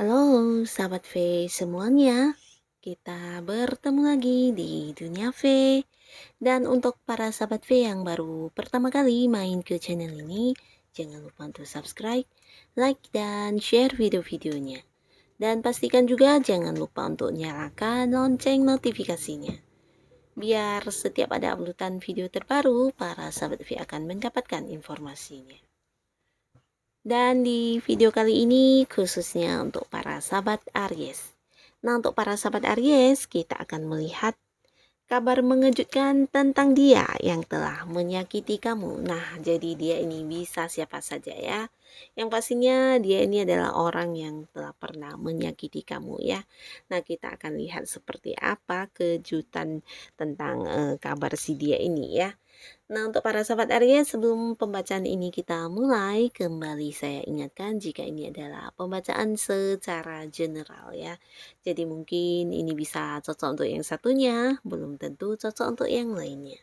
Halo sahabat V semuanya, kita bertemu lagi di Dunia V. Dan untuk para sahabat V yang baru pertama kali main ke channel ini, jangan lupa untuk subscribe, like, dan share video-videonya. Dan pastikan juga jangan lupa untuk nyalakan lonceng notifikasinya. Biar setiap ada uploadan video terbaru, para sahabat V akan mendapatkan informasinya. Dan di video kali ini khususnya untuk para sahabat Aries. Nah, untuk para sahabat Aries, kita akan melihat kabar mengejutkan tentang dia yang telah menyakiti kamu. Nah, jadi dia ini bisa siapa saja ya. Yang pastinya dia ini adalah orang yang telah pernah menyakiti kamu ya. Nah, kita akan lihat seperti apa kejutan tentang kabar si dia ini ya. Nah, untuk para sahabat Aries, sebelum pembacaan ini kita mulai, kembali saya ingatkan jika ini adalah pembacaan secara general ya. Jadi mungkin ini bisa cocok untuk yang satunya, belum tentu cocok untuk yang lainnya.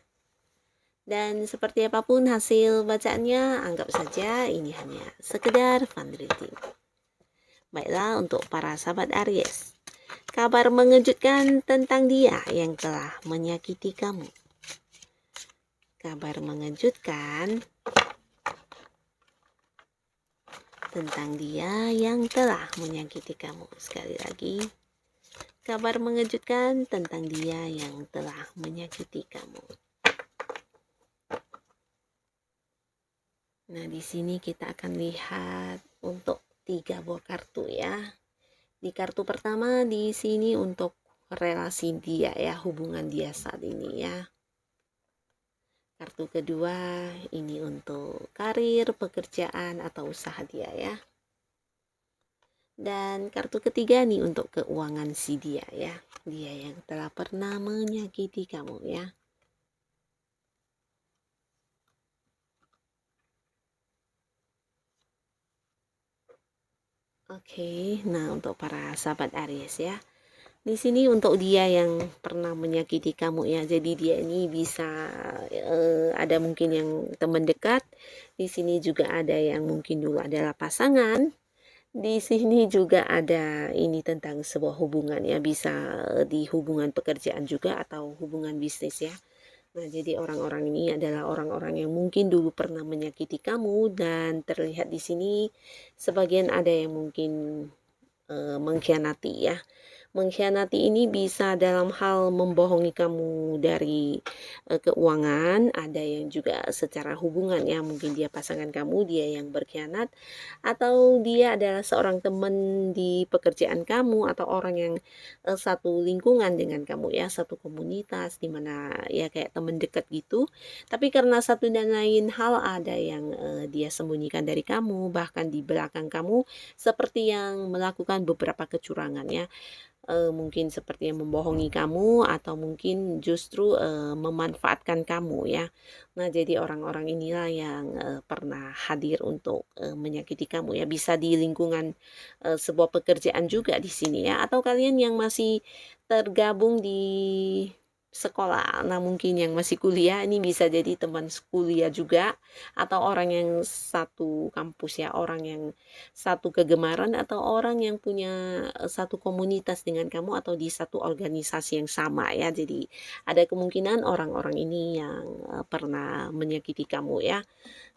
Dan seperti apapun hasil bacaannya, anggap saja ini hanya sekedar fun reading. Baiklah, untuk para sahabat Aries, kabar mengejutkan tentang dia yang telah menyakiti kamu. Kabar mengejutkan tentang dia yang telah menyakiti kamu. Sekali lagi, kabar mengejutkan tentang dia yang telah menyakiti kamu. Nah, di sini kita akan lihat untuk 3 buah kartu ya. Di kartu pertama di sini untuk relasi dia ya, hubungan dia saat ini ya. Kartu kedua ini untuk karir, pekerjaan, atau usaha dia ya. Dan kartu ketiga nih untuk keuangan si dia ya. Dia yang telah pernah menyakiti kamu ya. Oke, nah untuk para sahabat Aries ya. Di sini untuk dia yang pernah menyakiti kamu ya. Jadi dia ini bisa ada mungkin yang teman dekat. Di sini juga ada yang mungkin dulu adalah pasangan. Di sini juga ada ini tentang sebuah hubungan ya, bisa di hubungan pekerjaan juga atau hubungan bisnis ya. Nah, jadi orang-orang ini adalah orang-orang yang mungkin dulu pernah menyakiti kamu dan terlihat di sini sebagian ada yang mungkin mengkhianati ya. Mengkhianati ini bisa dalam hal membohongi kamu dari keuangan, ada yang juga secara hubungan ya, mungkin dia pasangan kamu, dia yang berkhianat, atau dia adalah seorang teman di pekerjaan kamu atau orang yang satu lingkungan dengan kamu ya, satu komunitas di mana ya kayak teman dekat gitu. Tapi karena satu dan lain hal ada yang dia sembunyikan dari kamu, bahkan di belakang kamu seperti yang melakukan beberapa kecurangan ya. Mungkin seperti yang membohongi kamu atau mungkin justru memanfaatkan kamu ya. Nah, jadi orang-orang inilah yang pernah hadir untuk menyakiti kamu ya. Bisa di lingkungan sebuah pekerjaan juga di sini ya, atau kalian yang masih tergabung di sekolah. Nah, mungkin yang masih kuliah ini bisa jadi teman kuliah juga atau orang yang satu kampus ya, orang yang satu kegemaran atau orang yang punya satu komunitas dengan kamu atau di satu organisasi yang sama ya. Jadi ada kemungkinan orang-orang ini yang pernah menyakiti kamu ya.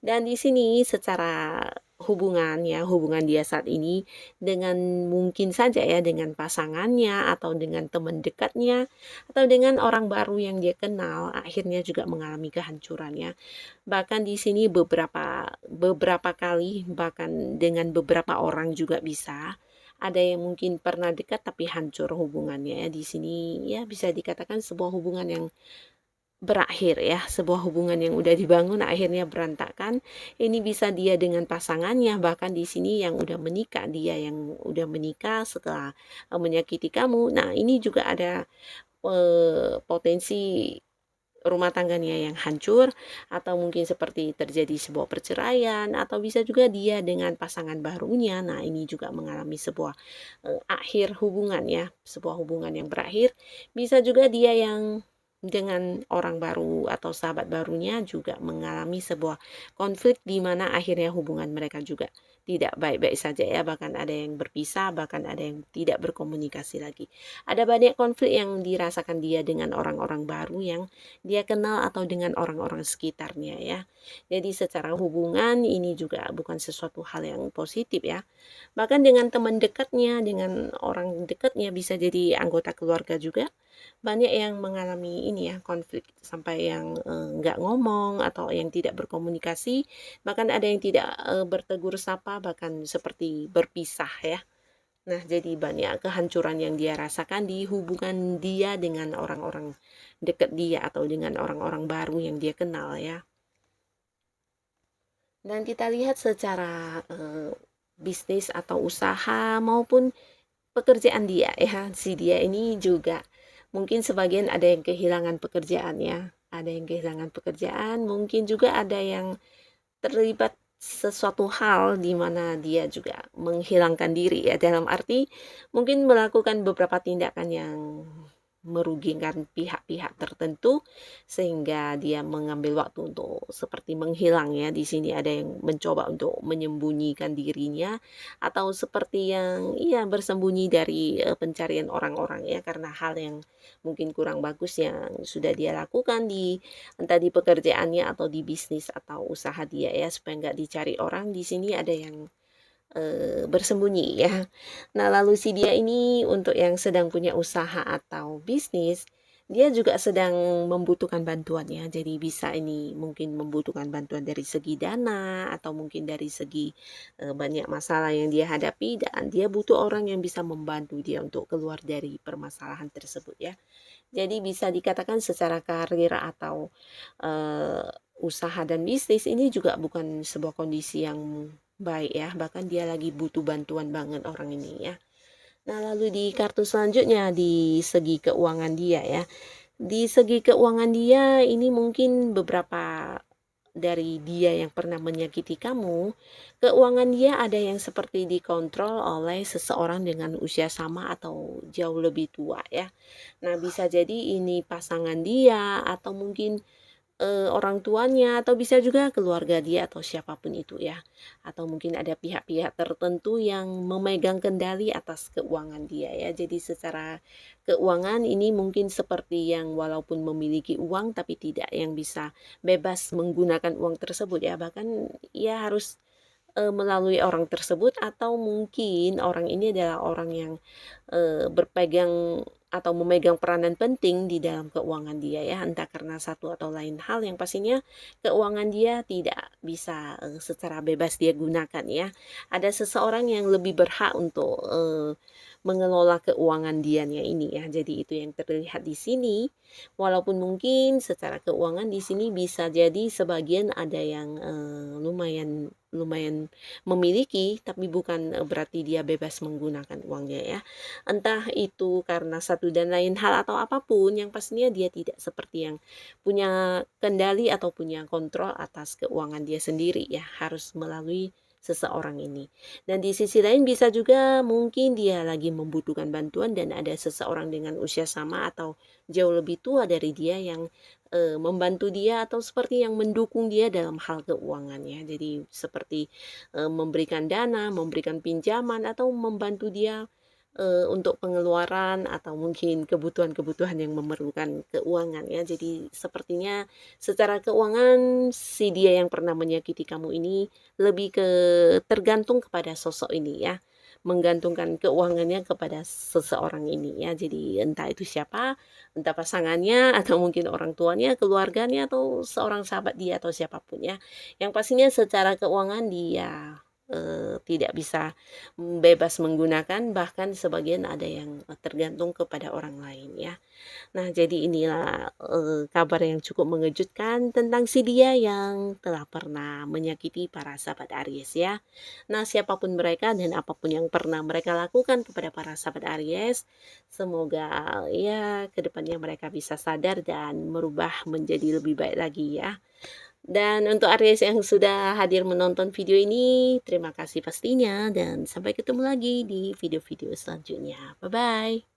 Dan di sini secara hubungan ya, hubungan dia saat ini dengan mungkin saja ya dengan pasangannya atau dengan teman dekatnya atau dengan orang baru yang dia kenal akhirnya juga mengalami kehancurannya. Bahkan di sini beberapa beberapa kali bahkan dengan beberapa orang juga bisa. Ada yang mungkin pernah dekat tapi hancur hubungannya ya. Di sini ya bisa dikatakan sebuah hubungan yang berakhir ya, sebuah hubungan yang udah dibangun akhirnya berantakan. Ini bisa dia dengan pasangannya, bahkan di sini yang udah menikah, dia yang udah menikah setelah menyakiti kamu. Nah, ini juga ada potensi rumah tangganya yang hancur atau mungkin seperti terjadi sebuah perceraian atau bisa juga dia dengan pasangan barunya. Nah, ini juga mengalami sebuah akhir hubungan ya, sebuah hubungan yang berakhir. Bisa juga dia yang dengan orang baru atau sahabat barunya juga mengalami sebuah konflik di mana akhirnya hubungan mereka juga tidak baik-baik saja ya, bahkan ada yang berpisah, bahkan ada yang tidak berkomunikasi lagi. Ada banyak konflik yang dirasakan dia dengan orang-orang baru yang dia kenal atau dengan orang-orang sekitarnya ya. Jadi secara hubungan ini juga bukan sesuatu hal yang positif ya. Bahkan dengan teman dekatnya, dengan orang dekatnya, bisa jadi anggota keluarga juga, banyak yang mengalami ini ya, konflik sampai yang nggak ngomong atau yang tidak berkomunikasi, bahkan ada yang tidak bertegur sapa, bahkan seperti berpisah ya. Nah, jadi banyak kehancuran yang dia rasakan di hubungan dia dengan orang-orang dekat dia atau dengan orang-orang baru yang dia kenal ya. Dan kita lihat secara bisnis atau usaha maupun pekerjaan dia ya, si dia ini juga mungkin sebagian ada yang kehilangan pekerjaan ya, ada yang kehilangan pekerjaan, mungkin juga ada yang terlibat sesuatu hal di mana dia juga menghilangkan diri ya, dalam arti mungkin melakukan beberapa tindakan yang merugikan pihak-pihak tertentu sehingga dia mengambil waktu untuk seperti menghilang ya. Di sini ada yang mencoba untuk menyembunyikan dirinya atau seperti yang iya bersembunyi dari pencarian orang-orang ya, karena hal yang mungkin kurang bagus yang sudah dia lakukan di entah di pekerjaannya atau di bisnis atau usaha dia ya, supaya nggak dicari orang. Di sini ada yang bersembunyi ya. Nah, lalu si dia ini untuk yang sedang punya usaha atau bisnis, dia juga sedang membutuhkan bantuan ya. Jadi bisa ini mungkin membutuhkan bantuan dari segi dana atau mungkin dari segi banyak masalah yang dia hadapi, dan dia butuh orang yang bisa membantu dia untuk keluar dari permasalahan tersebut ya. Jadi bisa dikatakan secara karir atau uh, usaha dan bisnis ini juga bukan sebuah kondisi yang baik ya, bahkan dia lagi butuh bantuan banget orang ini ya. Nah, lalu di kartu selanjutnya di segi keuangan dia ya. Di segi keuangan dia ini mungkin beberapa dari dia yang pernah menyakiti kamu, keuangan dia ada yang seperti dikontrol oleh seseorang dengan usia sama atau jauh lebih tua ya. Nah, bisa jadi ini pasangan dia atau mungkin orang tuanya atau bisa juga keluarga dia atau siapapun itu ya. Atau mungkin ada pihak-pihak tertentu yang memegang kendali atas keuangan dia ya. Jadi secara keuangan ini mungkin seperti yang walaupun memiliki uang tapi tidak yang bisa bebas menggunakan uang tersebut ya. Bahkan ya harus melalui orang tersebut atau mungkin orang ini adalah orang yang berpegang atau memegang peranan penting di dalam keuangan dia ya, entah karena satu atau lain hal, yang pastinya keuangan dia tidak bisa secara bebas dia gunakan ya. Ada seseorang yang lebih berhak untuk mengelola keuangan dianya ini ya. Jadi itu yang terlihat di sini. Walaupun mungkin secara keuangan di sini bisa jadi sebagian ada yang lumayan lumayan memiliki, tapi bukan berarti dia bebas menggunakan uangnya ya. Entah itu karena satu dan lain hal atau apapun, yang pastinya dia tidak seperti yang punya kendali atau punya kontrol atas keuangan dia sendiri ya, harus melalui seseorang ini. Dan di sisi lain bisa juga mungkin dia lagi membutuhkan bantuan dan ada seseorang dengan usia sama atau jauh lebih tua dari dia yang membantu dia atau seperti yang mendukung dia dalam hal keuangannya. Jadi seperti memberikan dana, memberikan pinjaman atau membantu dia untuk pengeluaran atau mungkin kebutuhan-kebutuhan yang memerlukan keuangan ya. Jadi sepertinya secara keuangan si dia yang pernah menyakiti kamu ini lebih ke tergantung kepada sosok ini ya. Menggantungkan keuangannya kepada seseorang ini ya. Jadi entah itu siapa, entah pasangannya atau mungkin orang tuanya, keluarganya atau seorang sahabat dia atau siapapun ya. Yang pastinya secara keuangan dia tidak bisa bebas menggunakan, bahkan sebagian ada yang tergantung kepada orang lain ya. Nah, jadi inilah kabar yang cukup mengejutkan tentang si dia yang telah pernah menyakiti para sahabat Aries ya. Nah, siapapun mereka dan apapun yang pernah mereka lakukan kepada para sahabat Aries, semoga ya kedepannya mereka bisa sadar dan merubah menjadi lebih baik lagi ya. Dan untuk Aries yang sudah hadir menonton video ini, terima kasih pastinya dan sampai ketemu lagi di video-video selanjutnya. Bye-bye.